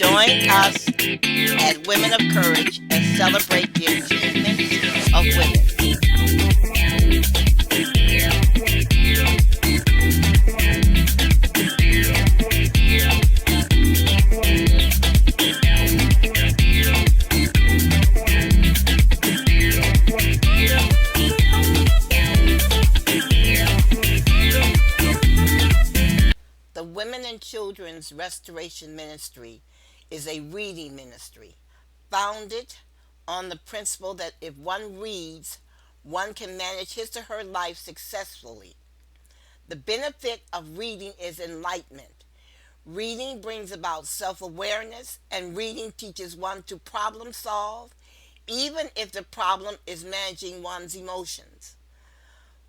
Join us at Women of Courage and celebrate the achievements of women. The Women and Children's Restoration Ministry is a reading ministry founded on the principle that if one reads, one can manage his or her life successfully. The benefit of reading is enlightenment. Reading brings about self awareness, and reading teaches one to problem solve, even if the problem is managing one's emotions.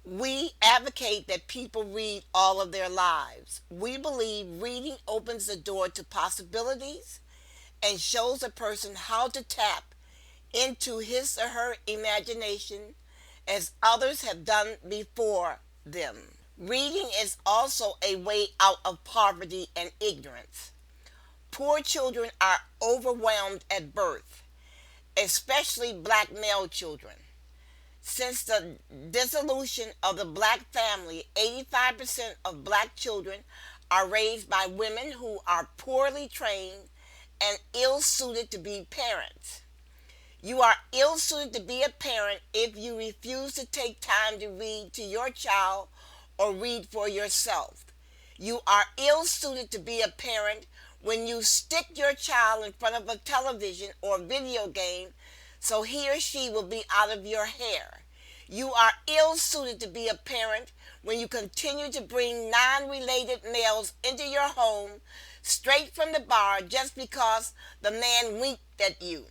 We advocate that people read all of their lives. We believe reading opens the door to possibilities and shows a person how to tap into his or her imagination as others have done before them. Reading is also a way out of poverty and ignorance. Poor children are overwhelmed at birth, especially black male children. Since the dissolution of the black family, 85% of black children are raised by women who are poorly trained and ill-suited to be parents. You are ill-suited to be a parent if you refuse to take time to read to your child or read for yourself. You are ill-suited to be a parent when you stick your child in front of a television or video game so he or she will be out of your hair. You are ill-suited to be a parent when you continue to bring non-related males into your home straight from the bar just because the man winked at you.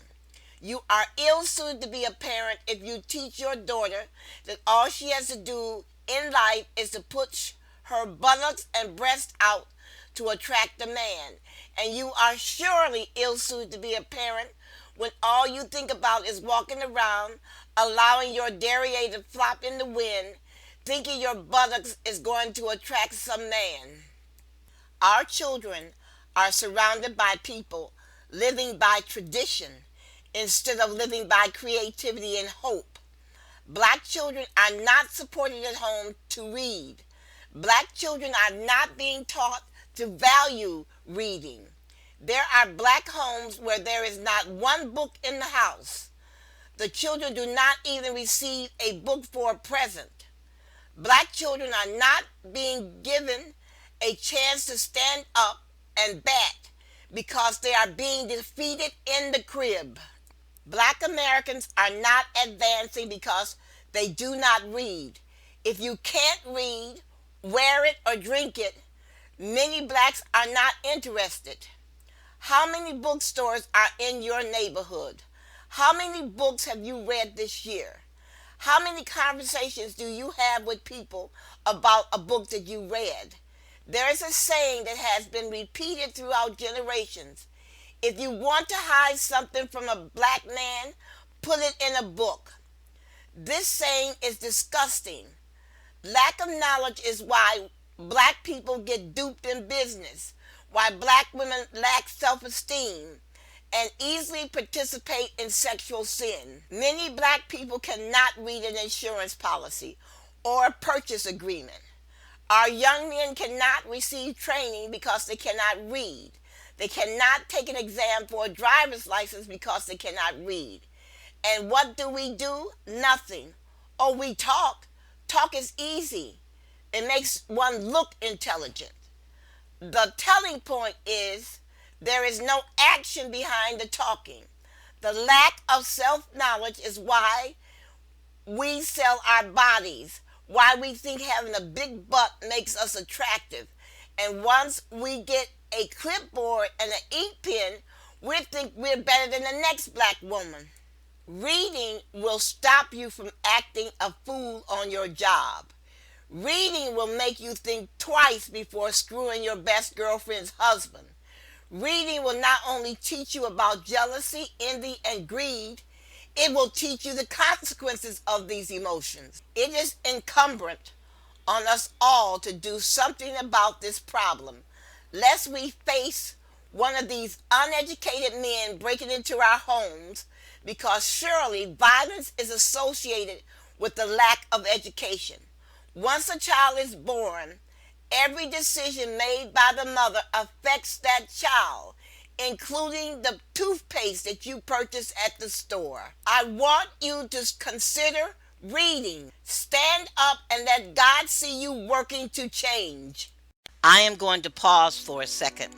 You are ill-suited to be a parent if you teach your daughter that all she has to do in life is to put her buttocks and breasts out to attract a man. And you are surely ill-suited to be a parent when all you think about is walking around, allowing your derriere to flop in the wind, thinking your buttocks is going to attract some man. Our children are surrounded by people living by tradition instead of living by creativity and hope. Black children are not supported at home to read. Black children are not being taught to value reading. There are black homes where there is not one book in the house. The children do not even receive a book for a present. Black children are not being given a chance to stand up and bat because they are being defeated in the crib. Black Americans are not advancing because they do not read. If you can't read, wear it or drink it, many blacks are not interested. How many bookstores are in your neighborhood? How many books have you read this year? How many conversations do you have with people about a book that you read? There is a saying that has been repeated throughout generations. If you want to hide something from a black man, put it in a book. This saying is disgusting. Lack of knowledge is why black people get duped in business, why black women lack self-esteem and easily participate in sexual sin. Many black people cannot read an insurance policy or a purchase agreement. Our young men cannot receive training because they cannot read. They cannot take an exam for a driver's license because they cannot read. And what do? Nothing. Oh, we talk. Talk is easy. It makes one look intelligent. The telling point is there is no action behind the talking. The lack of self-knowledge is why we sell our bodies, why we think having a big butt makes us attractive. And once we get a clipboard and an ink pen, we think we're better than the next black woman. Reading will stop you from acting a fool on your job. Reading will make you think twice before screwing your best girlfriend's husband. Reading will not only teach you about jealousy, envy, and greed, it will teach you the consequences of these emotions. It is incumbent on us all to do something about this problem, lest we face one of these uneducated men breaking into our homes, because surely violence is associated with the lack of education. Once a child is born, every decision made by the mother affects that child, including the toothpaste that you purchase at the store. I want you to consider reading. Stand up and let God see you working to change. I am going to pause for a second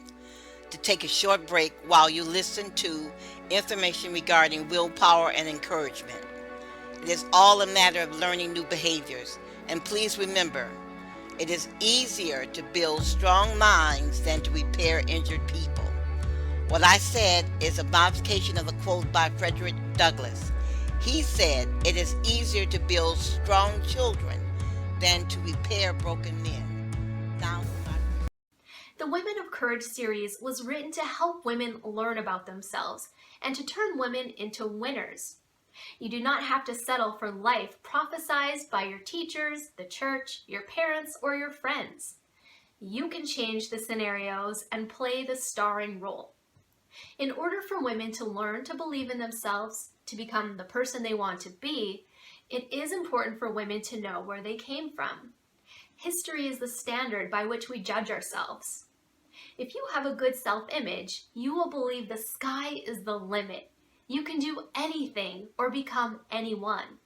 to take a short break while you listen to information regarding willpower and encouragement. It is all a matter of learning new behaviors. And please remember, it is easier to build strong minds than to repair injured people. What I said is a modification of a quote by Frederick Douglass. He said, "It is easier to build strong children than to repair broken men." Now, the Women of Courage series was written to help women learn about themselves and to turn women into winners. You do not have to settle for life prophesized by your teachers, the church, your parents, or your friends. You can change the scenarios and play the starring role. In order for women to learn to believe in themselves, to become the person they want to be, it is important for women to know where they came from. History is the standard by which we judge ourselves. If you have a good self-image, you will believe the sky is the limit. You can do anything or become anyone.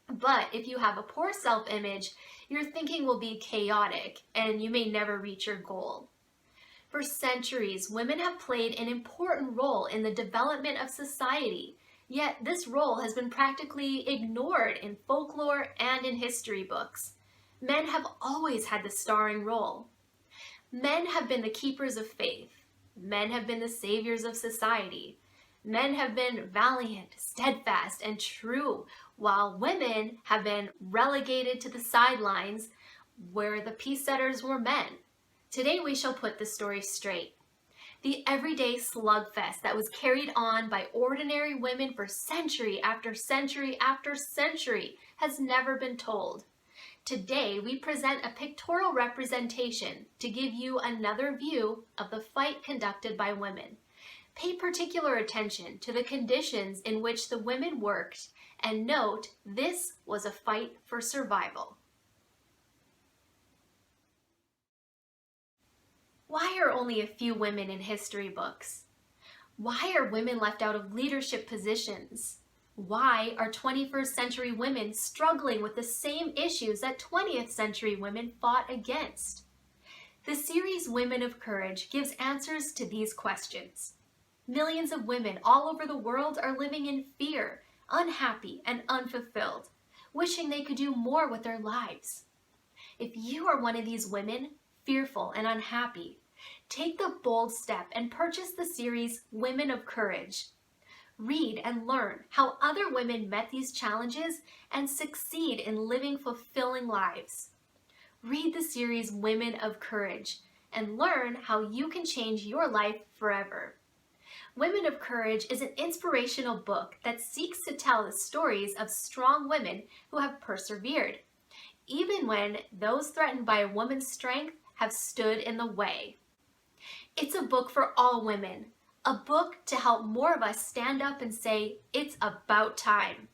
But if you have a poor self-image, your thinking will be chaotic and you may never reach your goal. For centuries, women have played an important role in the development of society, yet this role has been practically ignored in folklore and in history books. Men have always had the starring role. Men have been the keepers of faith. Men have been the saviors of society. Men have been valiant, steadfast, and true, while women have been relegated to the sidelines where the peace setters were men. Today we shall put the story straight. The everyday slugfest that was carried on by ordinary women for century after century after century has never been told. Today we present a pictorial representation to give you another view of the fight conducted by women. Pay particular attention to the conditions in which the women worked and note this was a fight for survival. Why are only a few women in history books? Why are women left out of leadership positions? Why are 21st century women struggling with the same issues that 20th century women fought against? The series Women of Courage gives answers to these questions. Millions of women all over the world are living in fear, unhappy, and unfulfilled, wishing they could do more with their lives. If you are one of these women, fearful and unhappy, take the bold step and purchase the series Women of Courage. Read and learn how other women met these challenges and succeed in living fulfilling lives. Read the series Women of Courage and learn how you can change your life forever. Women of Courage is an inspirational book that seeks to tell the stories of strong women who have persevered, even when those threatened by a woman's strength have stood in the way. It's a book for all women, a book to help more of us stand up and say, it's about time.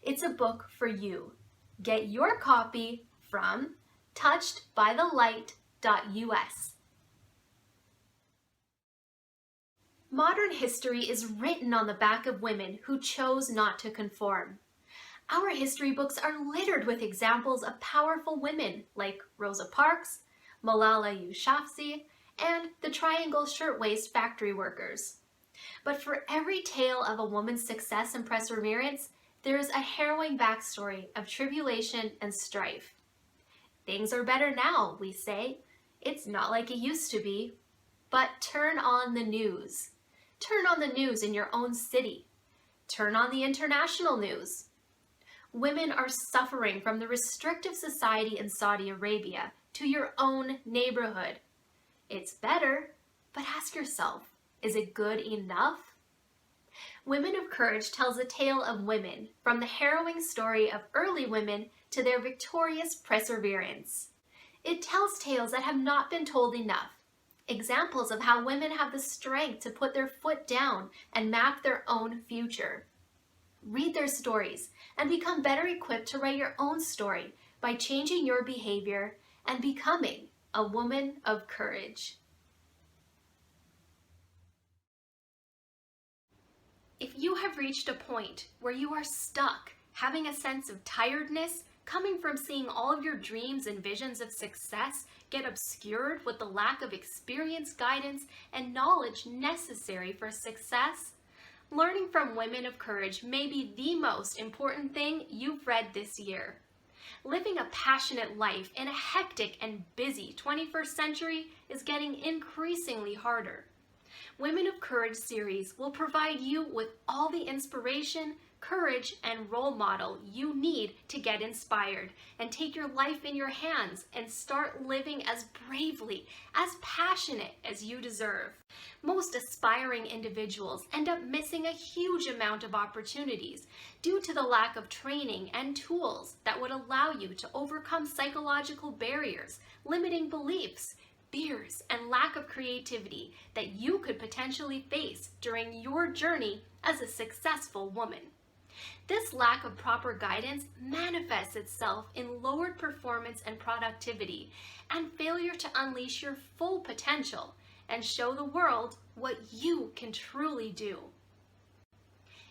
It's a book for you. Get your copy from touchedbythelight.us. Modern history is written on the back of women who chose not to conform. Our history books are littered with examples of powerful women like Rosa Parks, Malala Yousafzai, and the Triangle Shirtwaist factory workers. But for every tale of a woman's success and perseverance, there is a harrowing backstory of tribulation and strife. Things are better now, we say. It's not like it used to be. But turn on the news. Turn on the news in your own city. Turn on the international news. Women are suffering from the restrictive society in Saudi Arabia to your own neighborhood. It's better, but ask yourself, is it good enough? Women of Courage tells a tale of women, from the harrowing story of early women to their victorious perseverance. It tells tales that have not been told enough. examples of how women have the strength to put their foot down and map their own future. Read their stories and become better equipped to write your own story by changing your behavior and becoming a woman of courage. If you have reached a point where you are stuck, having a sense of tiredness coming from seeing all of your dreams and visions of success get obscured with the lack of experience, guidance, and knowledge necessary for success, learning from women of courage may be the most important thing you've read this year. Living a passionate life in a hectic and busy 21st century is getting increasingly harder. Women of Courage series will provide you with all the inspiration, courage, and role model you need to get inspired and take your life in your hands and start living as bravely, as passionate as you deserve. Most aspiring individuals end up missing a huge amount of opportunities due to the lack of training and tools that would allow you to overcome psychological barriers, limiting beliefs, fears, and lack of creativity that you could potentially face during your journey as a successful woman. This lack of proper guidance manifests itself in lowered performance and productivity and failure to unleash your full potential and show the world what you can truly do.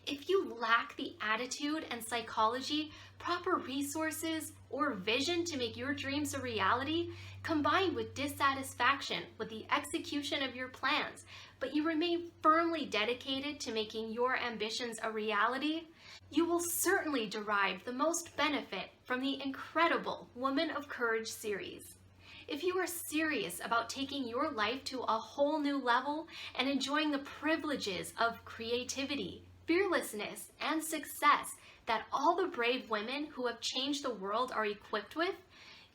If you lack the attitude and psychology, proper resources, or vision to make your dreams a reality, combined with dissatisfaction with the execution of your plans, but you remain firmly dedicated to making your ambitions a reality, you will certainly derive the most benefit from the incredible Woman of Courage series. If you are serious about taking your life to a whole new level and enjoying the privileges of creativity, fearlessness, and success that all the brave women who have changed the world are equipped with,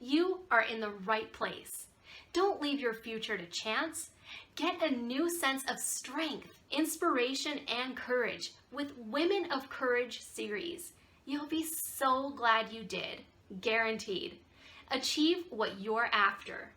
you are in the right place. Don't leave your future to chance. Get a new sense of strength, inspiration, and courage with Women of Courage series. You'll be so glad you did, guaranteed. Achieve what you're after.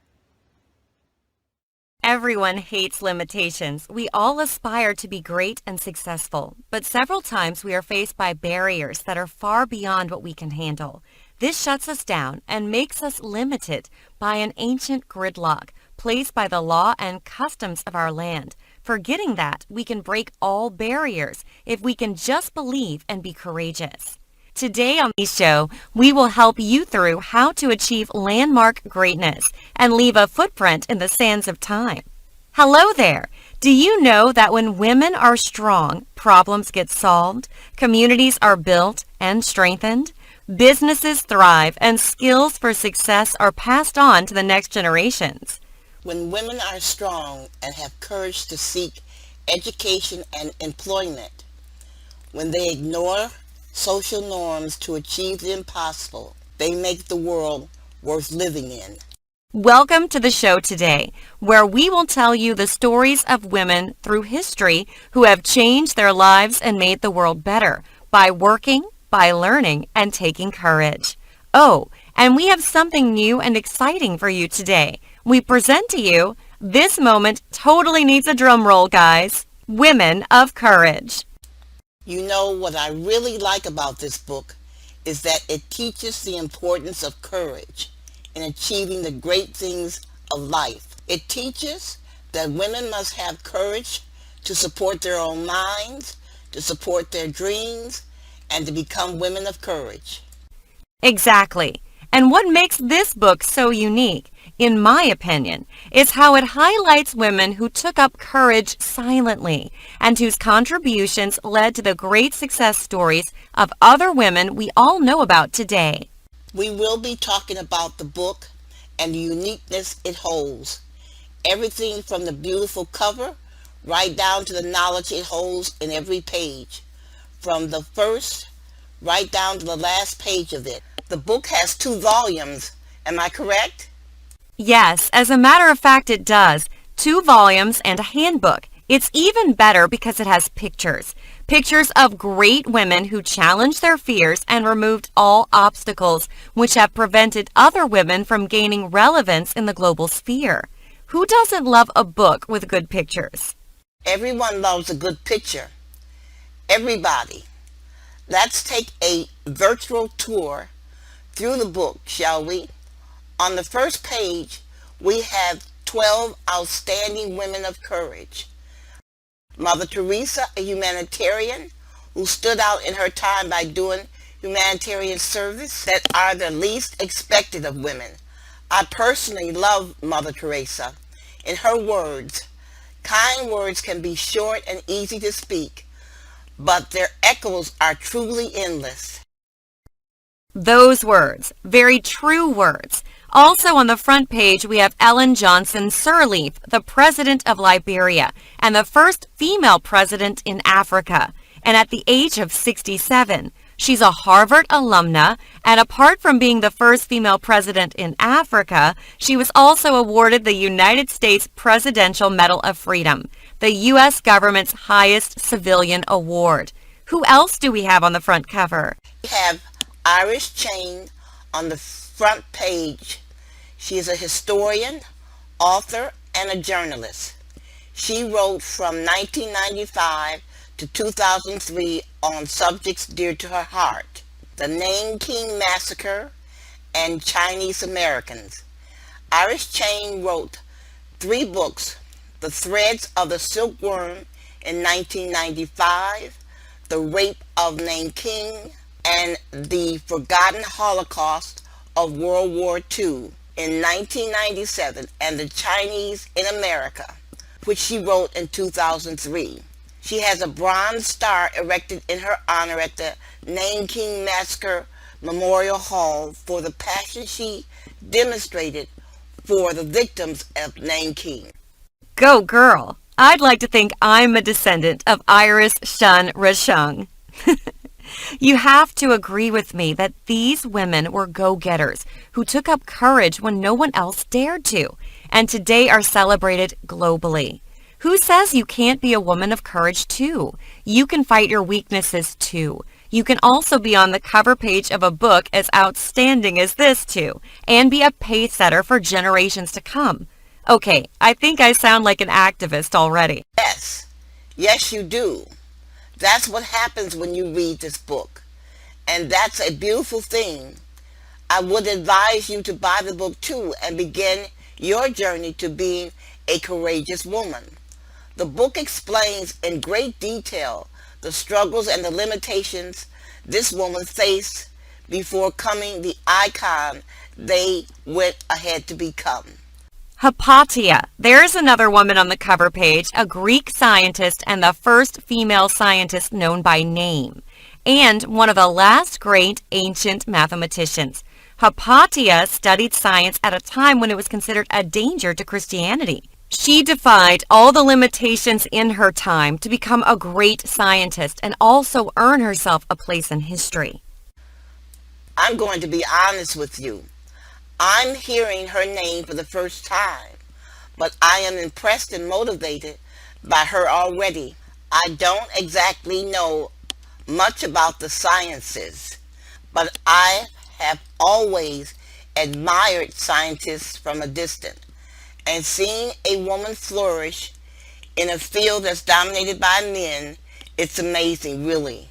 Everyone hates limitations. We all aspire to be great and successful, but several times we are faced by barriers that are far beyond what we can handle. This shuts us down and makes us limited by an ancient gridlock placed by the law and customs of our land, forgetting that we can break all barriers if we can just believe and be courageous. Today on the show, we will help you through how to achieve landmark greatness and leave a footprint in the sands of time. Hello there! Do you know that when women are strong, problems get solved, communities are built and strengthened, businesses thrive, and skills for success are passed on to the next generations? When women are strong and have courage to seek education and employment, when they ignore social norms to achieve the impossible, they make the world worth living in. Welcome to the show today, where we will tell you the stories of women through history who have changed their lives and made the world better by working, by learning, and taking courage. Oh, and we have something new and exciting for you today. We present to you, this moment totally needs a drum roll, guys, Women of Courage. You know what I really like about this book is that it teaches the importance of courage in achieving the great things of life. It teaches that women must have courage to support their own minds, to support their dreams, and to become women of courage. Exactly. And what makes this book so unique, in my opinion, is how it highlights women who took up courage silently and whose contributions led to the great success stories of other women we all know about today. We will be talking about the book and the uniqueness it holds. Everything from the beautiful cover right down to the knowledge it holds in every page. From the first right down to the last page of it. The book has 2 volumes. Am I correct? Yes, as a matter of fact, it does. 2 volumes and a handbook. It's even better because it has pictures. Pictures of great women who challenged their fears and removed all obstacles which have prevented other women from gaining relevance in the global sphere. Who doesn't love a book with good pictures? Everyone loves a good picture. Everybody. Let's take a virtual tour through the book, shall we? On the first page, we have 12 outstanding women of courage. Mother Teresa, a humanitarian who stood out in her time by doing humanitarian service that are the least expected of women. I personally love Mother Teresa. In her words, kind words can be short and easy to speak, but their echoes are truly endless. Those words, very true words. Also on the front page, we have Ellen Johnson Sirleaf, the president of Liberia and the first female president in Africa. And at the age of 67, she's a Harvard alumna, and apart from being the first female president in Africa, she was also awarded the United States Presidential Medal of Freedom, the U.S. government's highest civilian award. Who else do we have on the front cover? We have Iris Chain on the front page. She is a historian, author, and a journalist. She wrote from 1995 to 2003 on subjects dear to her heart: the Nanking Massacre and Chinese Americans. Iris Chain wrote 3 books: The Threads of the Silkworm in 1995, The Rape of Nanking, and The Forgotten Holocaust of World War II in 1997, and The Chinese in America, which she wrote in 2003. She has a bronze star erected in her honor at the Nanking Massacre Memorial Hall for the passion she demonstrated for the victims of Nanking. Go girl! I'd like to think I'm a descendant of Iris Shun Rashung. You have to agree with me that these women were go-getters who took up courage when no one else dared to, and today are celebrated globally. Who says you can't be a woman of courage too? You can fight your weaknesses too. You can also be on the cover page of a book as outstanding as this too, and be a pace setter for generations to come. Okay, I think I sound like an activist already. Yes, you do. That's what happens when you read this book. And that's a beautiful thing. I would advise you to buy the book too and begin your journey to being a courageous woman. The book explains in great detail the struggles and the limitations this woman faced before becoming the icon they went ahead to become. Hypatia. There's another woman on the cover page, a Greek scientist and the first female scientist known by name, and one of the last great ancient mathematicians. Hypatia studied science at a time when it was considered a danger to Christianity. She defied all the limitations in her time to become a great scientist and also earn herself a place in history. I'm going to be honest with you. I'm hearing her name for the first time, but I am impressed and motivated by her already. I don't exactly know much about the sciences, but I have always admired scientists from a distance, and seeing a woman flourish in a field that's dominated by men, it's amazing, really.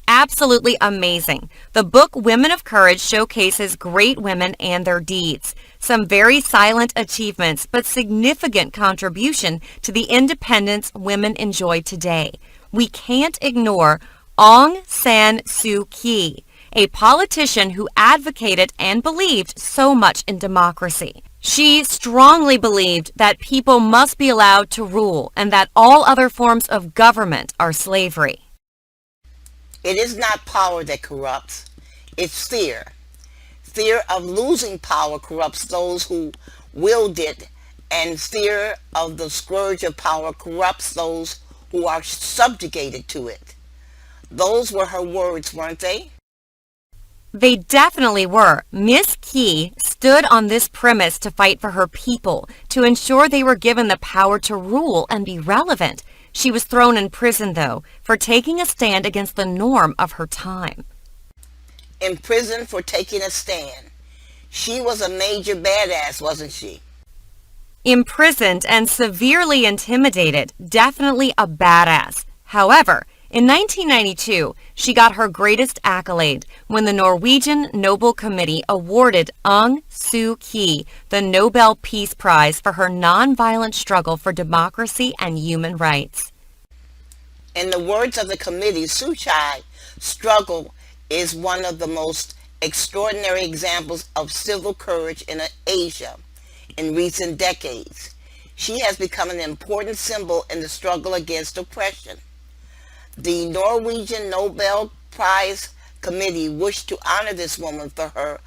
Absolutely amazing. The book Women of Courage showcases great women and their deeds. Some very silent achievements, but significant contribution to the independence women enjoy today. We can't ignore Aung San Suu Kyi, a politician who advocated and believed so much in democracy. She strongly believed that people must be allowed to rule and that all other forms of government are slavery. It is not power that corrupts, it's fear. Fear of losing power corrupts those who wield it, and fear of the scourge of power corrupts those who are subjugated to it. Those were her words, weren't they? They definitely were. Miss Kyi stood on this premise to fight for her people, to ensure they were given the power to rule and be relevant. She was thrown in prison, though, for taking a stand against the norm of her time. In prison for taking a stand. She was a major badass, wasn't she? Imprisoned and severely intimidated, definitely a badass. However, in 1992, she got her greatest accolade when the Norwegian Nobel Committee awarded Aung San Suu Kyi the Nobel Peace Prize for her nonviolent struggle for democracy and human rights. In the words of the committee, Suu Kyi's struggle is one of the most extraordinary examples of civil courage in Asia in recent decades. She has become an important symbol in the struggle against oppression. The Norwegian Nobel Prize Committee wished to honor this woman for her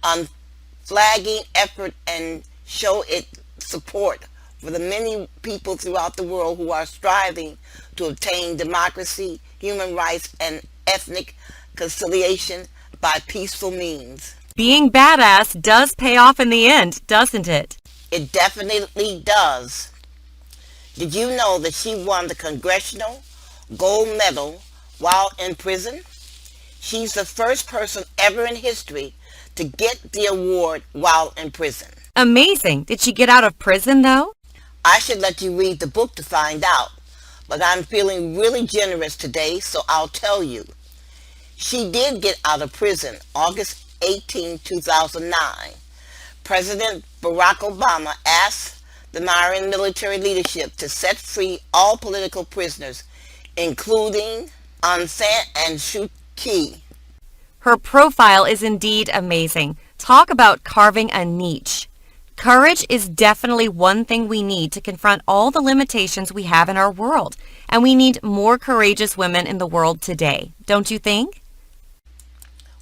unflagging effort and show its support for the many people throughout the world who are striving to obtain democracy, human rights, and ethnic conciliation by peaceful means. Being badass does pay off in the end, doesn't it? It definitely does. Did you know that she won the Congressional Gold Medal while in prison? She's the first person ever in history to get the award while in prison. Amazing. Did she get out of prison, though? I should let you read the book to find out, but I'm feeling really generous today, so I'll tell you. She did get out of prison August 18, 2009. President Barack Obama asked the Myanmar military leadership to set free all political prisoners, including Aung San Suu Kyi. Her profile is indeed amazing. Talk about carving a niche. Courage is definitely one thing we need to confront all the limitations we have in our world, and we need more courageous women in the world today, don't you think?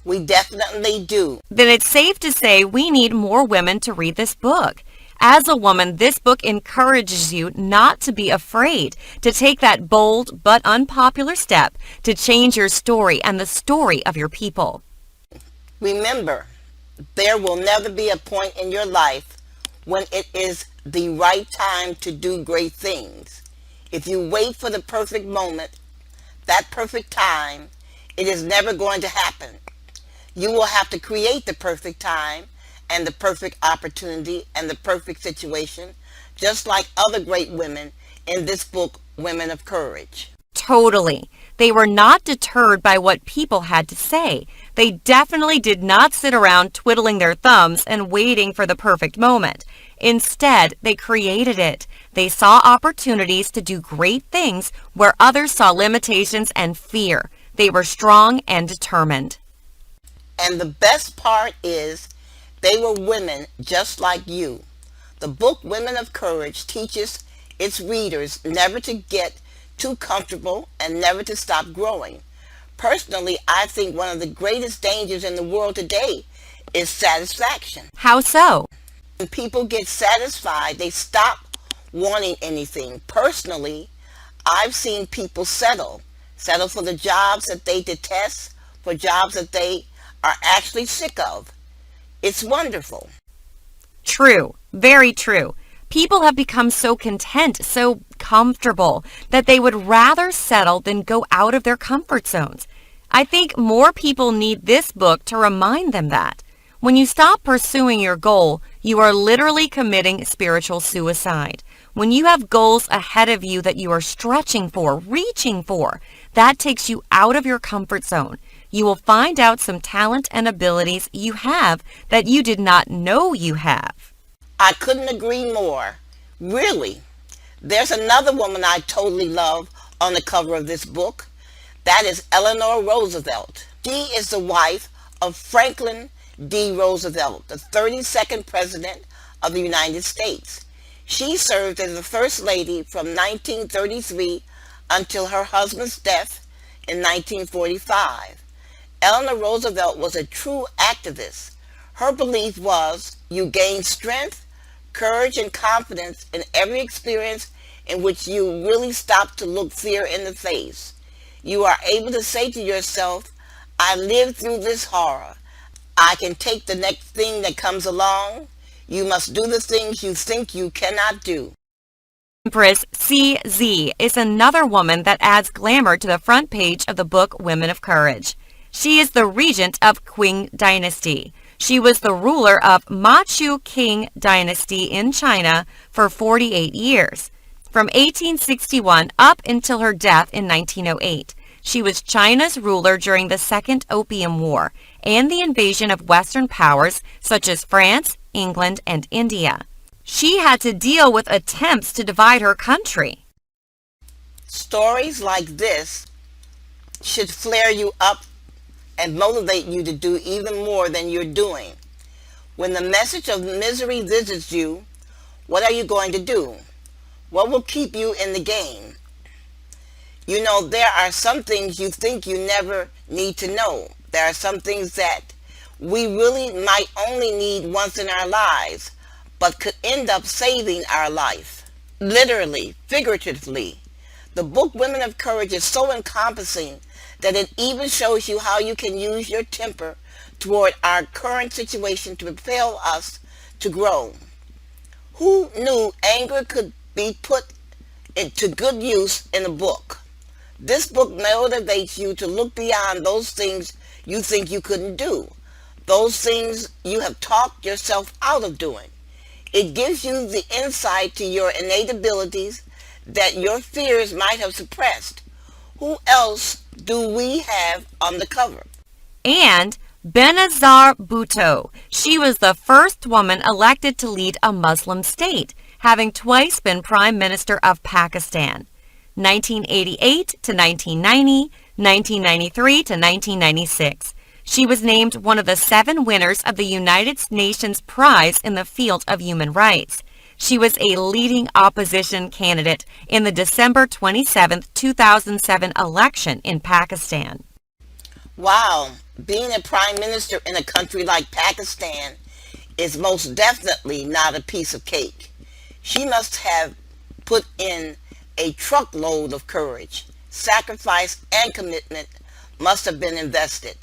We definitely do. Then it's safe to say we need more women to read this book. As a woman, this book encourages you not to be afraid to take that bold but unpopular step to change your story and the story of your people. Remember, there will never be a point in your life when it is the right time to do great things. If you wait for the perfect moment, that perfect time, it is never going to happen. You will have to create the perfect time and the perfect opportunity and the perfect situation, just like other great women in this book, Women of Courage. Totally. They were not deterred by what people had to say. They definitely did not sit around twiddling their thumbs and waiting for the perfect moment. Instead, they created it. They saw opportunities to do great things where others saw limitations and fear. They were strong and determined. And the best part is they were women just like you. The book Women of Courage teaches its readers never to get too comfortable and never to stop growing. Personally, I think one of the greatest dangers in the world today is satisfaction. How so? When people get satisfied, they stop wanting anything. Personally, I've seen people settle for the jobs that they detest, for jobs that they are actually sick of. It's wonderful. True. Very true. People have become so content, so comfortable, that they would rather settle than go out of their comfort zones. I think more people need this book to remind them that. When you stop pursuing your goal, you are literally committing spiritual suicide. When you have goals ahead of you that you are stretching for, reaching for, that takes you out of your comfort zone. You will find out some talent and abilities you have that you did not know you have. I couldn't agree more. Really. There's another woman I totally love on the cover of this book. That is Eleanor Roosevelt. She is the wife of Franklin D. Roosevelt, the 32nd President of the United States. She served as the First Lady from 1933 until her husband's death in 1945. Eleanor Roosevelt was a true activist. Her belief was you gain strength, courage, and confidence in every experience in which you really stop to look fear in the face. You are able to say to yourself, I lived through this horror. I can take the next thing that comes along. You must do the things you think you cannot do. Empress CZ is another woman that adds glamour to the front page of the book Women of Courage. She is the regent of Qing Dynasty. She was the ruler of Manchu Qing dynasty in China for 48 years. From 1861 up until her death in 1908, she was China's ruler during the Second Opium War and the invasion of Western powers such as France, England, and India. She had to deal with attempts to divide her country. Stories like this should flare you up and motivate you to do even more than you're doing. When the message of misery visits you, what are you going to do? What will keep you in the game? You know, there are some things you think you never need to know. There are some things that we really might only need once in our lives, but could end up saving our life. Literally, figuratively. The book Women of Courage is so encompassing that it even shows you how you can use your temper toward our current situation to propel us to grow. Who knew anger could be put into good use in a book? This book motivates you to look beyond those things you think you couldn't do, those things you have talked yourself out of doing. It gives you the insight to your innate abilities that your fears might have suppressed. Who else do we have on the cover? And Benazir Bhutto. She was the first woman elected to lead a Muslim state, having twice been Prime Minister of Pakistan. 1988 to 1990, 1993 to 1996. She was named one of the 7 winners of the United Nations Prize in the field of human rights. She was a leading opposition candidate in the December 27, 2007 election in Pakistan. Wow, being a prime minister in a country like Pakistan is most definitely not a piece of cake. She must have put in a truckload of courage. Sacrifice and commitment must have been invested.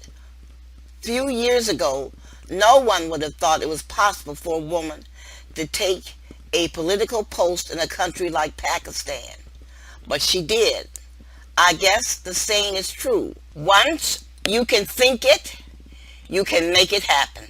Few years ago, no one would have thought it was possible for a woman to take a political post in a country like Pakistan. But she did. I guess the saying is true. Once you can think it, you can make it happen.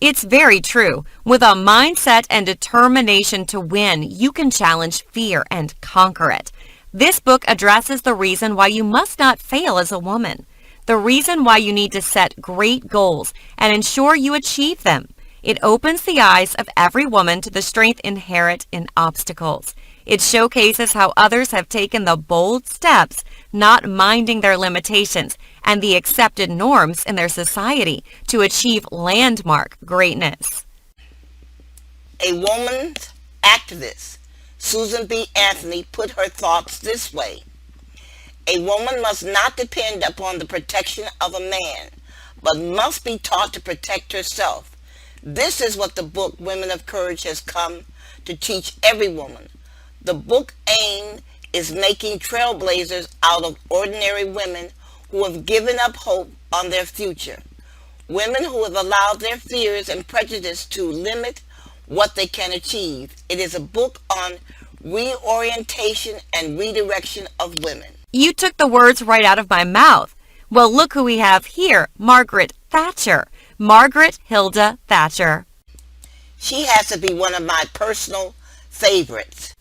It's very true. With a mindset and determination to win, you can challenge fear and conquer it. This book addresses the reason why you must not fail as a woman, the reason why you need to set great goals and ensure you achieve them. It opens the eyes of every woman to the strength inherent in obstacles. It showcases how others have taken the bold steps, not minding their limitations and the accepted norms in their society to achieve landmark greatness. A woman's activist, Susan B. Anthony, put her thoughts this way. A woman must not depend upon the protection of a man, but must be taught to protect herself. This is what the book Women of Courage has come to teach every woman. The book aim is making trailblazers out of ordinary women who have given up hope on their future. Women who have allowed their fears and prejudice to limit what they can achieve. It is a book on reorientation and redirection of women. You took the words right out of my mouth. Well, look who we have here, Margaret Thatcher. Margaret Hilda Thatcher. She has to be one of my personal favorites.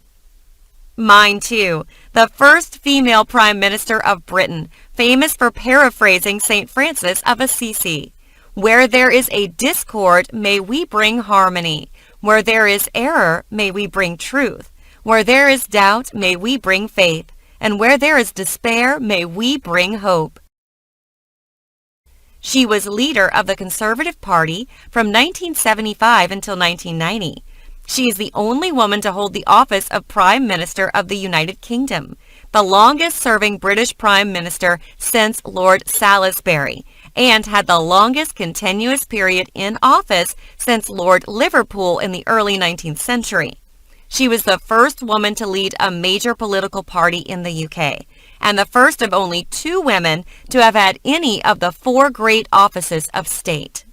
Mine too. The first female Prime Minister of Britain, famous for paraphrasing St. Francis of Assisi. Where there is a discord, may we bring harmony. Where there is error, may we bring truth. Where there is doubt, may we bring faith. And where there is despair, may we bring hope. She was leader of the Conservative Party from 1975 until 1990. She is the only woman to hold the office of Prime Minister of the United Kingdom, the longest-serving British Prime Minister since Lord Salisbury, and had the longest continuous period in office since Lord Liverpool in the early 19th century. She was the first woman to lead a major political party in the UK, and the first of only 2 women to have had any of the 4 great offices of state.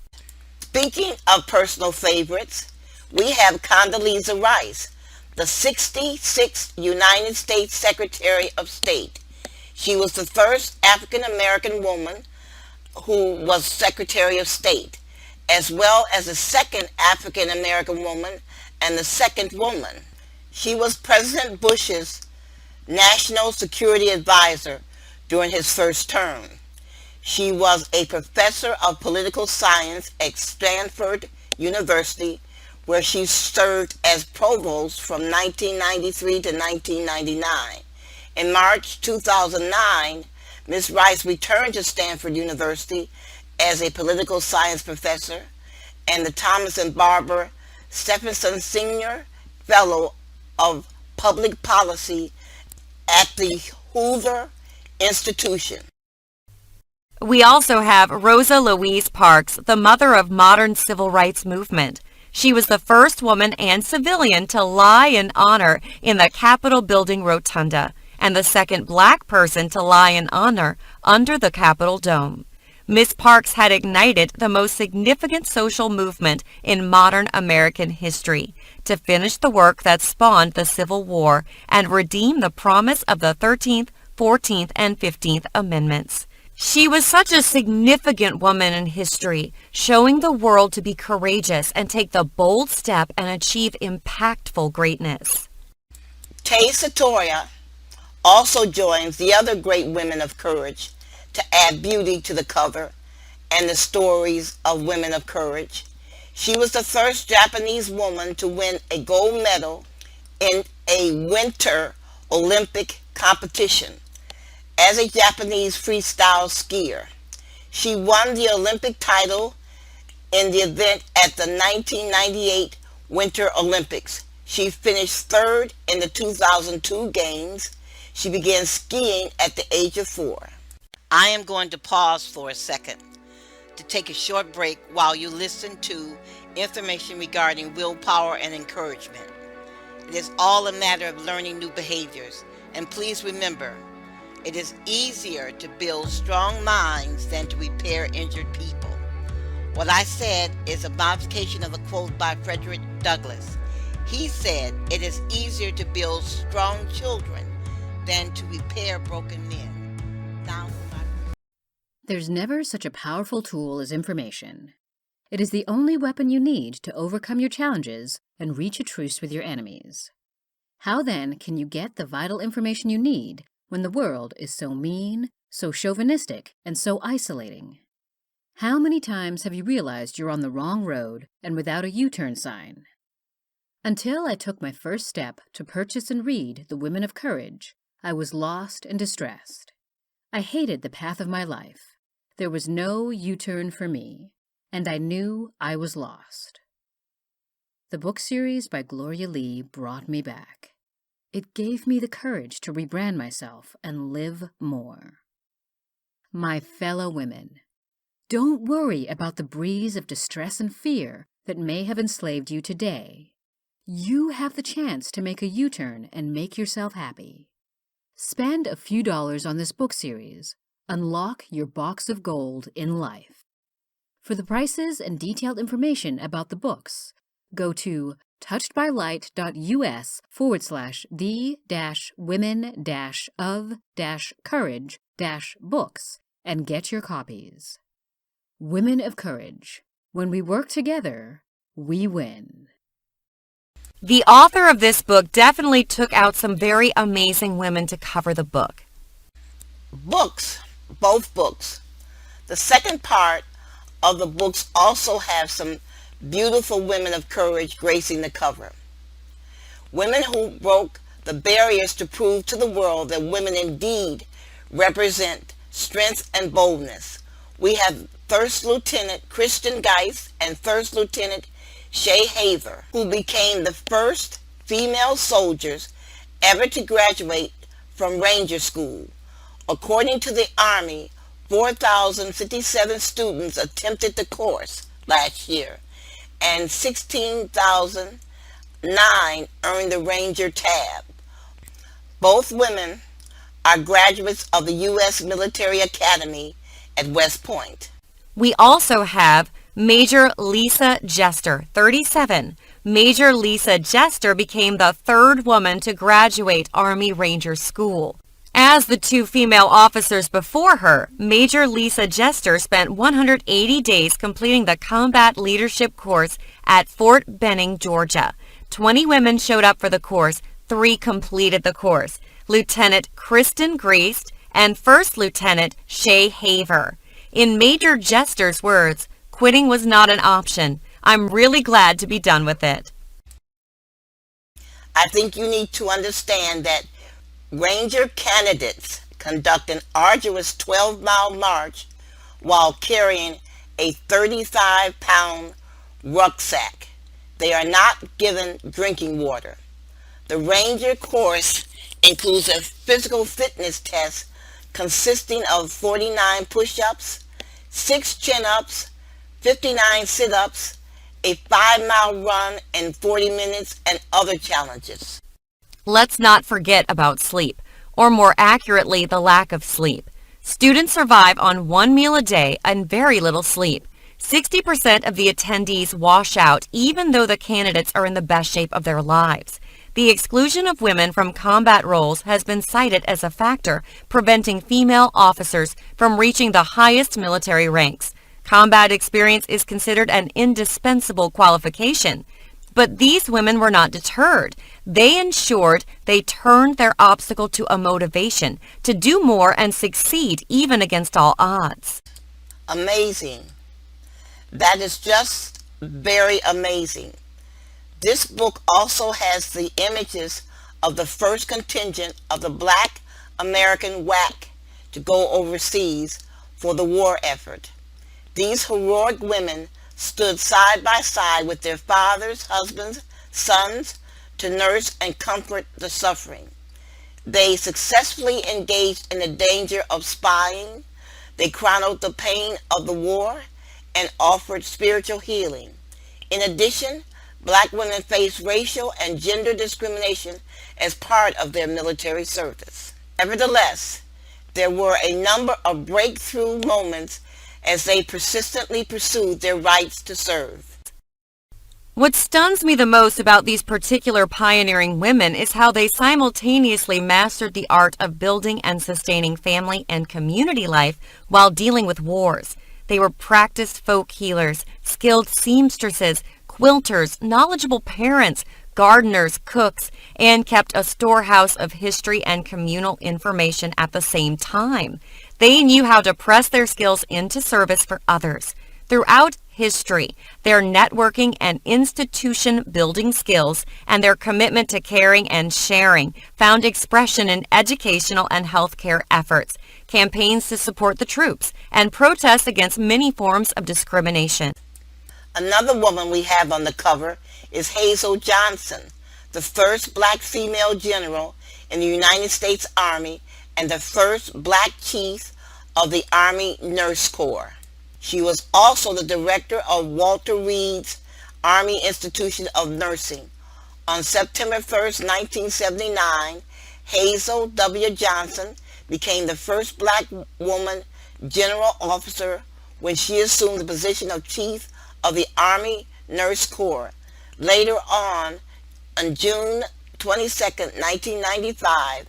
Speaking of personal favorites, we have Condoleezza Rice, the 66th United States Secretary of State. She was the first African American woman who was Secretary of State. as well as the second African American woman and the second woman. She was President Bush's National Security Advisor during his first term. She was a professor of political science at Stanford University, where she served as provost from 1993 to 1999. In March 2009, Ms. Rice returned to Stanford University as a political science professor and the Thomas and Barbara Stephenson Senior Fellow of Public Policy at the Hoover Institution. We also have Rosa Louise Parks, the mother of modern civil rights movement. She was the first woman and civilian to lie in honor in the Capitol building rotunda, and the second black person to lie in honor under the Capitol dome. Ms. Parks had ignited the most significant social movement in modern American history to finish the work that spawned the Civil War and redeem the promise of the 13th, 14th, and 15th Amendments. She was such a significant woman in history, showing the world to be courageous and take the bold step and achieve impactful greatness. Tay Satoya also joins the other great women of courage to add beauty to the cover and the stories of women of courage. She was the first Japanese woman to win a gold medal in a Winter Olympic competition. As a Japanese freestyle skier, she won the Olympic title in the event at the 1998 Winter Olympics. She finished third in the 2002 Games. She began skiing at the age of 4. I am going to pause for a second to take a short break while you listen to information regarding willpower and encouragement. It is all a matter of learning new behaviors. And please remember, it is easier to build strong minds than to repair injured people. What I said is a modification of a quote by Frederick Douglass. He said, it is easier to build strong children than to repair broken men. Now, There's never such a powerful tool as information. It is the only weapon you need to overcome your challenges and reach a truce with your enemies. How then can you get the vital information you need when the world is so mean, so chauvinistic, and so isolating? How many times have you realized you're on the wrong road and without a U-turn sign? Until I took my first step to purchase and read The Women of Courage, I was lost and distressed. I hated the path of my life. There was no U-turn for me, and I knew I was lost. The book series by Gloria Lee brought me back. It gave me the courage to rebrand myself and live more. My fellow women, don't worry about the breeze of distress and fear that may have enslaved you today. You have the chance to make a U-turn and make yourself happy. Spend a few dollars on this book series. Unlock your box of gold in life. For the prices and detailed information about the books, go to touchedbylight.us/the-women-of-courage-books and get your copies. Women of Courage. When we work together, we win. The author of this book definitely took out some very amazing women to cover the book. Books, both books. The second part of the books also have some beautiful women of courage gracing the cover. Women who broke the barriers to prove to the world that women indeed represent strength and boldness. We have First Lieutenant Christian Geist and First Lieutenant Shay Haver, who became the first female soldiers ever to graduate from Ranger School. According to the Army, 4,057 students attempted the course last year, and 16,009 earned the Ranger tab. Both women are graduates of the U.S. Military Academy at West Point. We also have Major Lisa Jester, 37. Major Lisa Jester became the third woman to graduate Army Ranger School. As the two female officers before her, Major Lisa Jester spent 180 days completing the combat leadership course at Fort Benning, Georgia. 20 women showed up for the course, 3 completed the course. Lieutenant Kristen Greast and First Lieutenant Shay Haver. In Major Jester's words, quitting was not an option. I'm really glad to be done with it. I think you need to understand that Ranger candidates conduct an arduous 12-mile march while carrying a 35-pound rucksack. They are not given drinking water. The Ranger course includes a physical fitness test consisting of 49 push-ups, 6 chin-ups, 59 sit-ups, a 5-mile run in 40 minutes, and other challenges. Let's not forget about sleep, or more accurately, the lack of sleep. Students survive on 1 meal a day and very little sleep. 60% of the attendees wash out even though the candidates are in the best shape of their lives. The exclusion of women from combat roles has been cited as a factor preventing female officers from reaching the highest military ranks. Combat experience is considered an indispensable qualification. But these women were not deterred. They ensured they turned their obstacle to a motivation to do more and succeed even against all odds. Amazing. That is just very amazing. This book also has the images of the first contingent of the Black American WAC to go overseas for the war effort. These heroic women stood side by side with their fathers, husbands, sons to nurse and comfort the suffering. They successfully engaged in the danger of spying. They chronicled the pain of the war and offered spiritual healing. In addition, Black women faced racial and gender discrimination as part of their military service. Nevertheless, there were a number of breakthrough moments as they persistently pursued their rights to serve. What stuns me the most about these particular pioneering women is how they simultaneously mastered the art of building and sustaining family and community life while dealing with wars. They were practiced folk healers, skilled seamstresses, quilters, knowledgeable parents, gardeners, cooks, and kept a storehouse of history and communal information at the same time. They knew how to press their skills into service for others. Throughout history, their networking and institution-building skills and their commitment to caring and sharing found expression in educational and healthcare efforts, campaigns to support the troops, and protests against many forms of discrimination. Another woman we have on the cover is Hazel Johnson, the first Black female general in the United States Army and the first Black chief of the Army Nurse Corps. She was also the director of Walter Reed's Army Institution of Nursing. On September 1st, 1979, Hazel W. Johnson became the first Black woman general officer when she assumed the position of chief of the Army Nurse Corps. Later on June 22, 1995,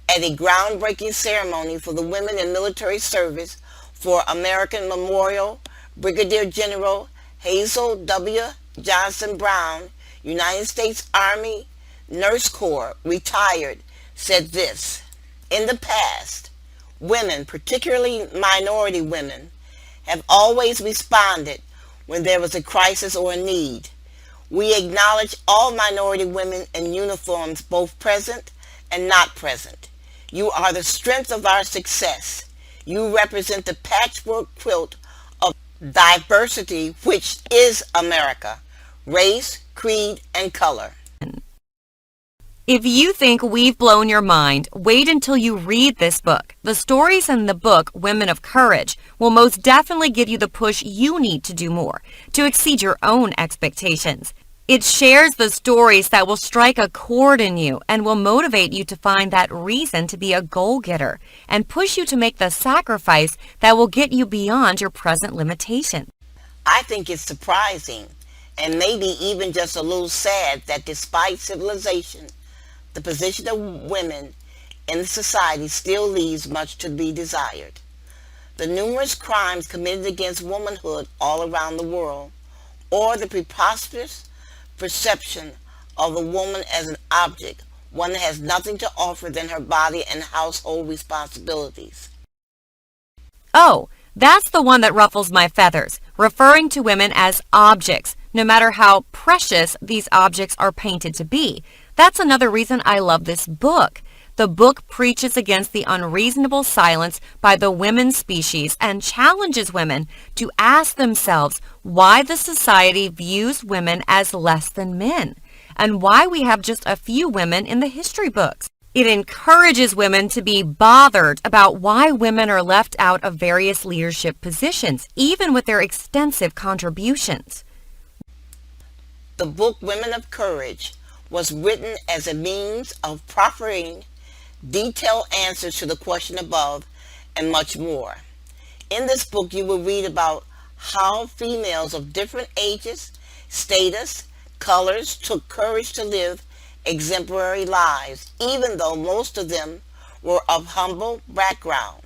at a groundbreaking ceremony for the women in military service for American Memorial, Brigadier General Hazel W. Johnson Brown, United States Army Nurse Corps, retired, said this: "In the past, women, particularly minority women, have always responded when there was a crisis or a need. We acknowledge all minority women in uniforms, both present and not present. You are the strength of our success. You represent the patchwork quilt of diversity which is America, race, creed, and color." If you think we've blown your mind, wait until you read this book. The stories in the book, Women of Courage, will most definitely give you the push you need to do more, to exceed your own expectations. It shares the stories that will strike a chord in you and will motivate you to find that reason to be a goal-getter and push you to make the sacrifice that will get you beyond your present limitation. I think it's surprising and maybe even just a little sad that despite civilization, the position of women in the society still leaves much to be desired. The numerous crimes committed against womanhood all around the world, or the preposterous perception of the woman as an object, one that has nothing to offer than her body and household responsibilities. Oh, that's the one that ruffles my feathers, referring to women as objects, no matter how precious these objects are painted to be. That's another reason I love this book. The book preaches against the unreasonable silence by the women species and challenges women to ask themselves why the society views women as less than men, and why we have just a few women in the history books. It encourages women to be bothered about why women are left out of various leadership positions, even with their extensive contributions. The book Women of Courage was written as a means of proffering detailed answers to the question above and much more. In this book, you will read about how females of different ages, status, colors took courage to live exemplary lives, even though most of them were of humble background.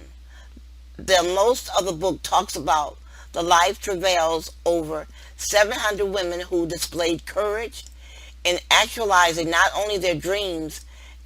Most of the book talks about the life travails over 700 women who displayed courage in actualizing not only their dreams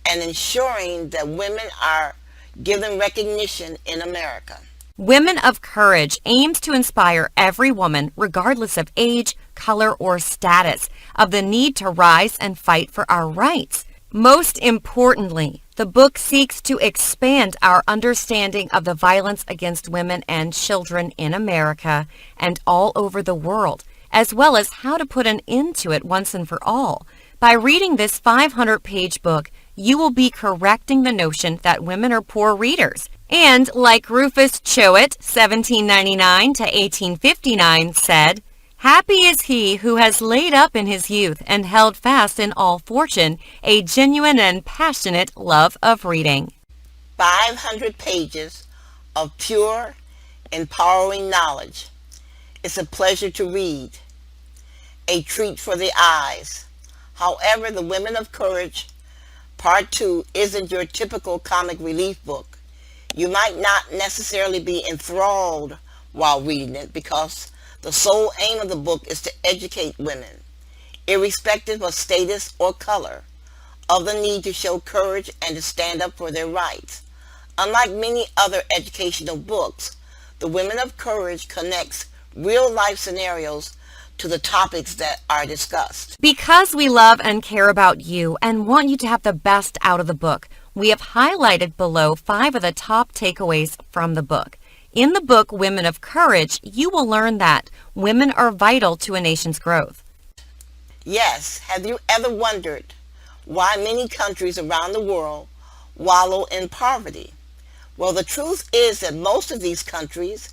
and ensuring that women are given recognition in America. Women of Courage aims to inspire every woman, regardless of age, color, or status, of the need to rise and fight for our rights. Most importantly, the book seeks to expand our understanding of the violence against women and children in America and all over the world, as well as how to put an end to it once and for all. By reading this 500-page book, you will be correcting the notion that women are poor readers. And like Rufus Choate, 1799 to 1859, said, "Happy is he who has laid up in his youth and held fast in all fortune a genuine and passionate love of reading." 500 pages of pure, empowering knowledge. It's a pleasure to read, a treat for the eyes. However, the Women of Courage Part 2 isn't your typical comic relief book. You might not necessarily be enthralled while reading it because the sole aim of the book is to educate women, irrespective of status or color, of the need to show courage and to stand up for their rights. Unlike many other educational books, the Women of Courage connects real-life scenarios to the topics that are discussed. Because we love and care about you and want you to have the best out of the book, we have highlighted below 5 of the top takeaways from the book. In the book Women of Courage, you will learn that women are vital to a nation's growth. Yes, have you ever wondered why many countries around the world wallow in poverty? Well, the truth is that most of these countries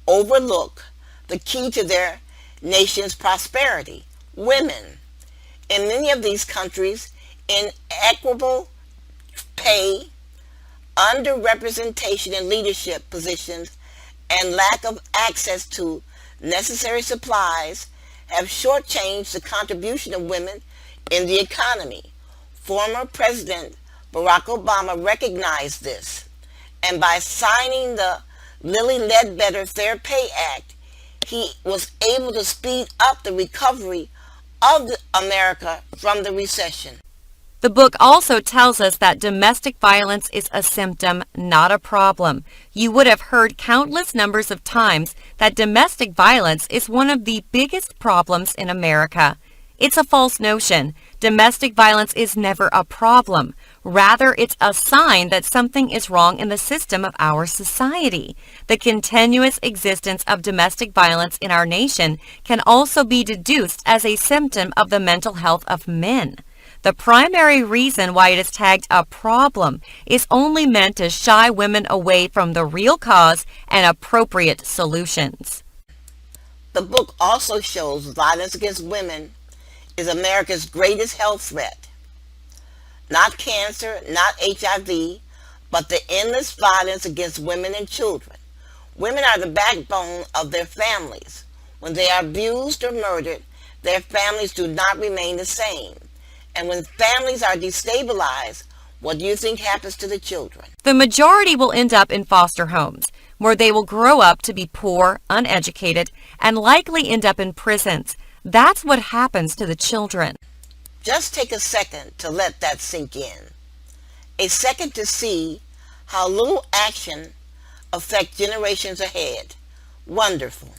overlook the key to their nation's prosperity: women. In many of these countries, inequitable pay, underrepresentation in leadership positions, and lack of access to necessary supplies have shortchanged the contribution of women in the economy. Former President Barack Obama recognized this, and by signing the Lilly Ledbetter Fair Pay Act, he was able to speed up the recovery of America from the recession. The book also tells us that domestic violence is a symptom, not a problem. You would have heard countless numbers of times that domestic violence is one of the biggest problems in America. It's a false notion. Domestic violence is never a problem. Rather, it's a sign that something is wrong in the system of our society. The continuous existence of domestic violence in our nation can also be deduced as a symptom of the mental health of men. The primary reason why it is tagged a problem is only meant to shy women away from the real cause and appropriate solutions. The book also shows violence against women is America's greatest health threat. Not cancer, not HIV, but the endless violence against women and children. Women are the backbone of their families. When they are abused or murdered, their families do not remain the same. And when families are destabilized, what do you think happens to the children? The majority will end up in foster homes, where they will grow up to be poor, uneducated, and likely end up in prisons. That's what happens to the children. Just take a second to let that sink in. A second to see how little action affects generations ahead. Wonderful.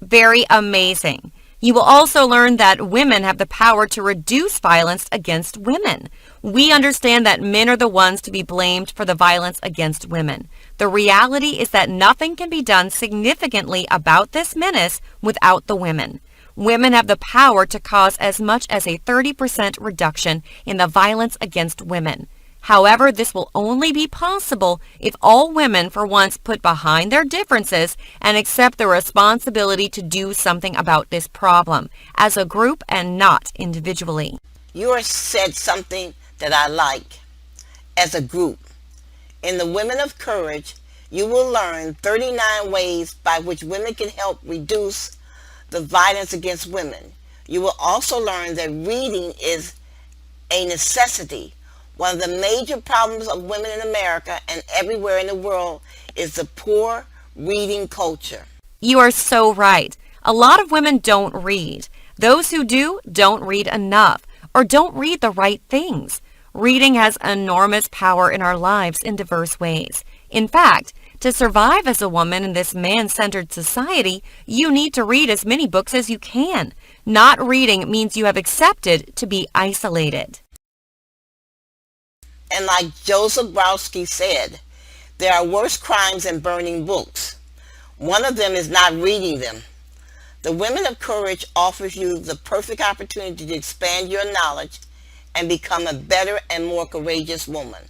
Very amazing. You will also learn that women have the power to reduce violence against women. We understand that men are the ones to be blamed for the violence against women. The reality is that nothing can be done significantly about this menace without the women. Women have the power to cause as much as a 30% reduction in the violence against women. However, this will only be possible if all women for once put behind their differences and accept the responsibility to do something about this problem as a group and not individually. You said something that I like. As a group. In the Women of Courage, you will learn 39 ways by which women can help reduce the violence against women. You will also learn that reading is a necessity. One of the major problems of women in America and everywhere in the world is the poor reading culture. You are so right. A lot of women don't read. Those who do don't read enough or don't read the right things. Reading has enormous power in our lives in diverse ways. In fact, to survive as a woman in this man-centered society, you need to read as many books as you can. Not reading means you have accepted to be isolated. And like Joseph Brodsky said, there are worse crimes than burning books. One of them is not reading them. The Women of Courage offers you the perfect opportunity to expand your knowledge and become a better and more courageous woman.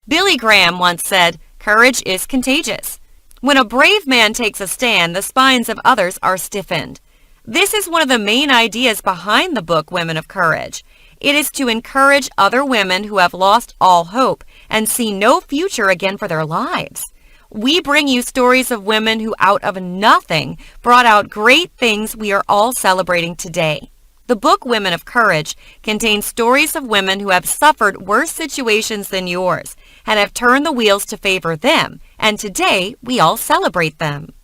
Billy Graham once said, "Courage is contagious." When a brave man takes a stand, the spines of others are stiffened. This is one of the main ideas behind the book Women of Courage. It is to encourage other women who have lost all hope and see no future again for their lives. We bring you stories of women who out of nothing brought out great things we are all celebrating today. The book Women of Courage contains stories of women who have suffered worse situations than yours and have turned the wheels to favor them, and today we all celebrate them.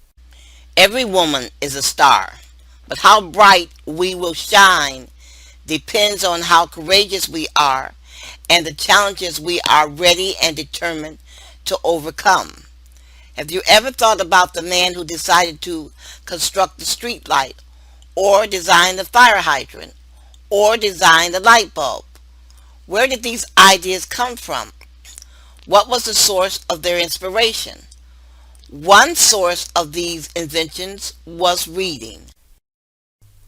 Every woman is a star, but how bright we will shine depends on how courageous we are and the challenges we are ready and determined to overcome. Have you ever thought about the man who decided to construct the street light, or design the fire hydrant, or design the light bulb? Where did these ideas come from? What was the source of their inspiration? One source of these inventions was reading.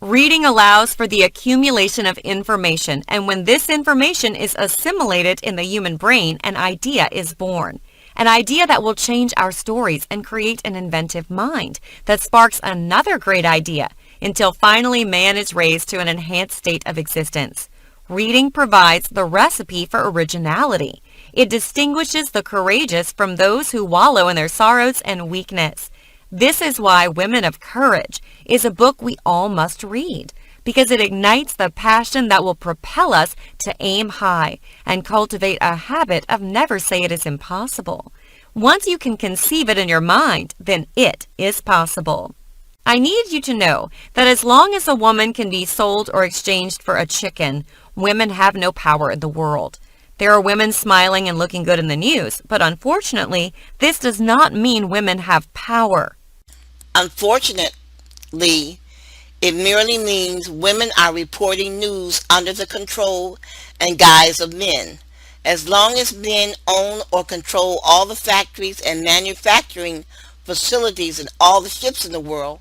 Reading allows for the accumulation of information, and when this information is assimilated in the human brain, an idea is born. An idea that will change our stories and create an inventive mind that sparks another great idea until finally man is raised to an enhanced state of existence. Reading provides the recipe for originality. It distinguishes the courageous from those who wallow in their sorrows and weakness. This is why Women of Courage is a book we all must read, because it ignites the passion that will propel us to aim high and cultivate a habit of never say it is impossible. Once you can conceive it in your mind, then it is possible. I need you to know that as long as a woman can be sold or exchanged for a chicken, women have no power in the world. There are women smiling and looking good in the news, but unfortunately, this does not mean women have power. Unfortunately, it merely means women are reporting news under the control and guise of men. As long as men own or control all the factories and manufacturing facilities and all the ships in the world,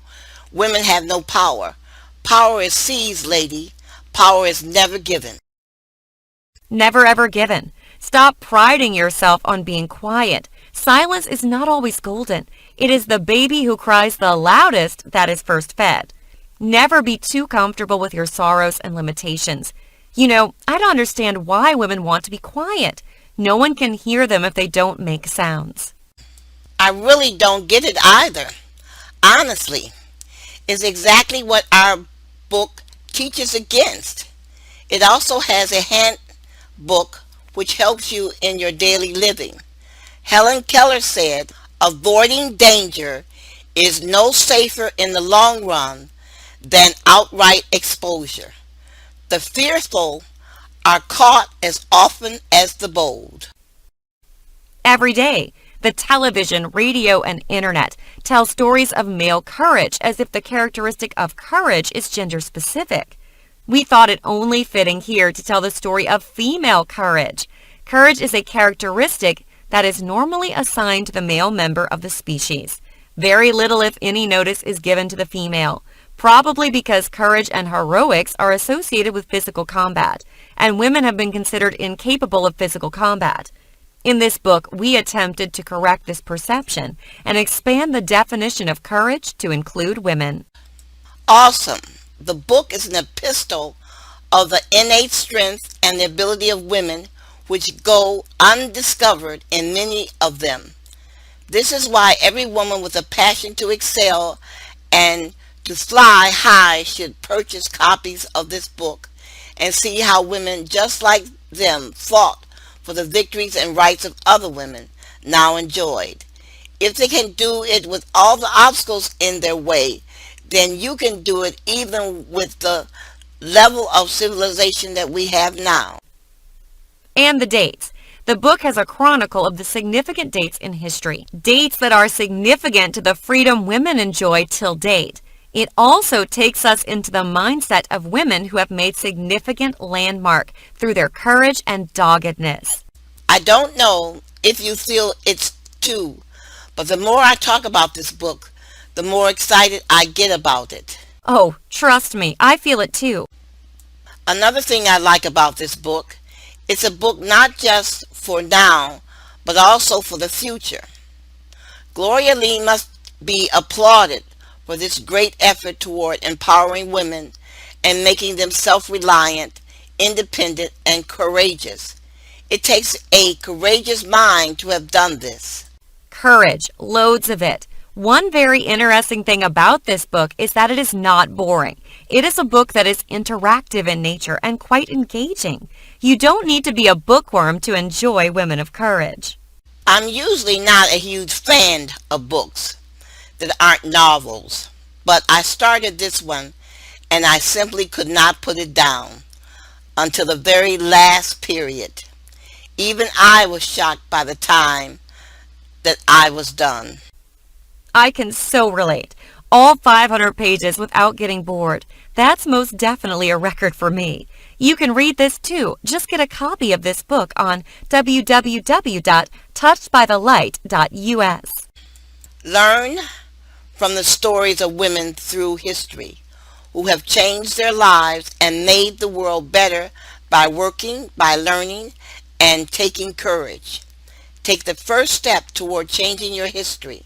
women have no power. Power is seized, lady. Power is never given. Never ever given. Stop priding yourself on being quiet. Silence is not always golden. It is the baby who cries the loudest that is first fed. Never be too comfortable with your sorrows and limitations. You know, I don't understand why women want to be quiet. No one can hear them if they don't make sounds. I really don't get it either. Honestly, it's exactly what our book teaches against. It also has a handbook which helps you in your daily living. Helen Keller said, avoiding danger is no safer in the long run than outright exposure. The fearful are caught as often as the bold. Every day, the television, radio, and internet tell stories of male courage as if the characteristic of courage is gender specific. We thought it only fitting here to tell the story of female courage. Courage is a characteristic that is normally assigned to the male member of the species. Very little, if any, notice is given to the female, probably because courage and heroics are associated with physical combat, and women have been considered incapable of physical combat. In this book, we attempted to correct this perception and expand the definition of courage to include women. Awesome! The book is an epistle of the innate strength and the ability of women which go undiscovered in many of them. This is why every woman with a passion to excel and to fly high should purchase copies of this book and see how women just like them fought for the victories and rights of other women now enjoyed. If they can do it with all the obstacles in their way, then you can do it even with the level of civilization that we have now. And the dates. The book has a chronicle of the significant dates in history, dates that are significant to the freedom women enjoy till date. It also takes us into the mindset of women who have made significant landmark through their courage and doggedness. I don't know if you feel it's too, but the more I talk about this book, the more excited I get about it. Oh, trust me, I feel it too. Another thing I like about this book, it's a book not just for now, but also for the future. Gloria Lee must be applauded for this great effort toward empowering women and making them self-reliant, independent, and courageous. It takes a courageous mind to have done this. Courage, loads of it. One very interesting thing about this book is that it is not boring. It is a book that is interactive in nature and quite engaging. You don't need to be a bookworm to enjoy Women of Courage. I'm usually not a huge fan of books that aren't novels, but I started this one and I simply could not put it down until the very last period. Even I was shocked by the time that I was done. I can so relate. All 500 pages without getting bored. That's most definitely a record for me. You can read this too. Just get a copy of this book on www.touchedbythelight.us. Learn from the stories of women through history who have changed their lives and made the world better by working, by learning, and taking courage. Take the first step toward changing your history.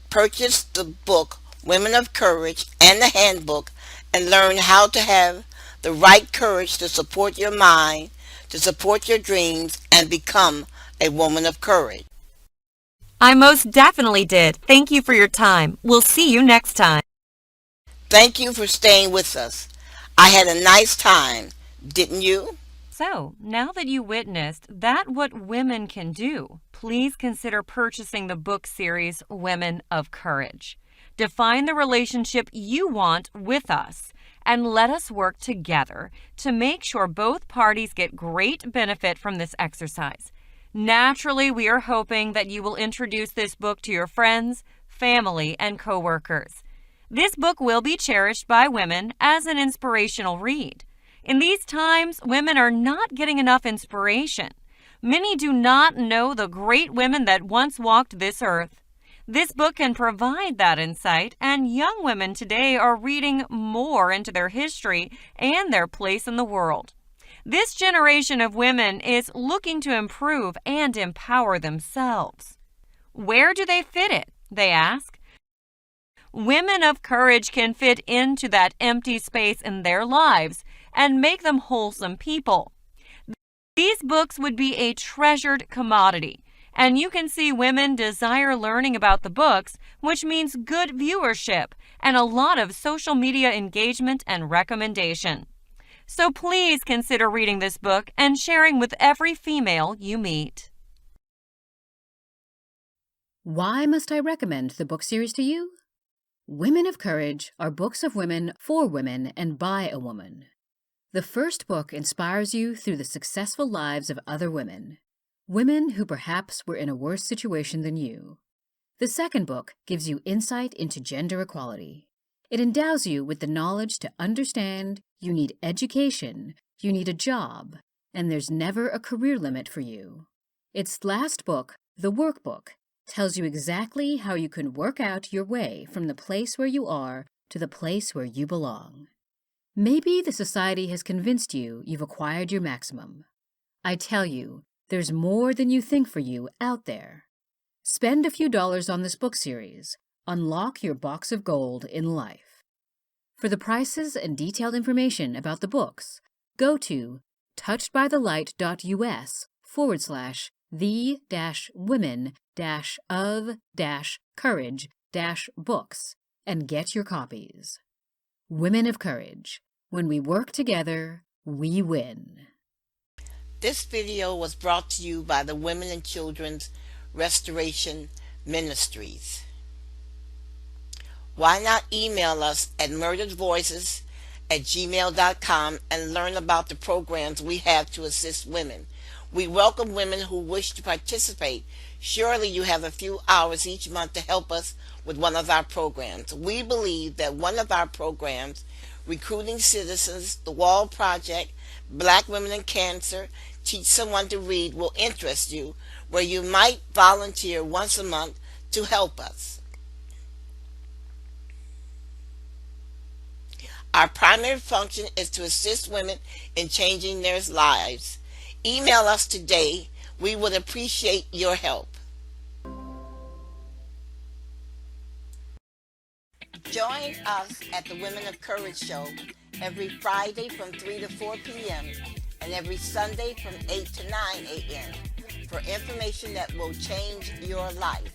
Purchase the book Women of Courage and the handbook and learn how to have the right courage to support your mind, to support your dreams, and become a woman of courage. I most definitely did. Thank you for your time. We'll see you next time. Thank you for staying with us. I had a nice time, didn't you? So, now that you witnessed that what women can do, please consider purchasing the book series Women of Courage. Define the relationship you want with us and let us work together to make sure both parties get great benefit from this exercise. Naturally, we are hoping that you will introduce this book to your friends, family, and coworkers. This book will be cherished by women as an inspirational read. In these times, women are not getting enough inspiration. Many do not know the great women that once walked this earth. This book can provide that insight, and young women today are reading more into their history and their place in the world. This generation of women is looking to improve and empower themselves. Where do they fit it? They ask. Women of courage can fit into that empty space in their lives and make them wholesome people. These books would be a treasured commodity, and you can see women desire learning about the books, which means good viewership and a lot of social media engagement and recommendation. So please consider reading this book and sharing with every female you meet. Why must I recommend the book series to you? Women of Courage are books of women for women and by a woman. The first book inspires you through the successful lives of other women, women who perhaps were in a worse situation than you. The second book gives you insight into gender equality. It endows you with the knowledge to understand you need education, you need a job, and there's never a career limit for you. Its last book, The Workbook, tells you exactly how you can work out your way from the place where you are to the place where you belong. Maybe the society has convinced you you've acquired your maximum. I tell you, there's more than you think for you out there. Spend a few dollars on this book series. Unlock your box of gold in life. For the prices and detailed information about the books, go to touchedbythelight.us/the-women-of-courage-books and get your copies. Women of Courage. When we work together, we win. This video was brought to you by the Women and Children's Restoration Ministries. Why not email us at murderedvoices@gmail.com and learn about the programs we have to assist women. We welcome women who wish to participate. Surely you have a few hours each month to help us with one of our programs. We believe that one of our programs, Recruiting Citizens, The Wall Project, Black Women in Cancer, Teach Someone to Read, will interest you, where you might volunteer once a month to help us. Our primary function is to assist women in changing their lives. Email us today. We would appreciate your help. Join us at the Women of Courage Show every Friday from 3 to 4 p.m. and every Sunday from 8 to 9 a.m. for information that will change your life.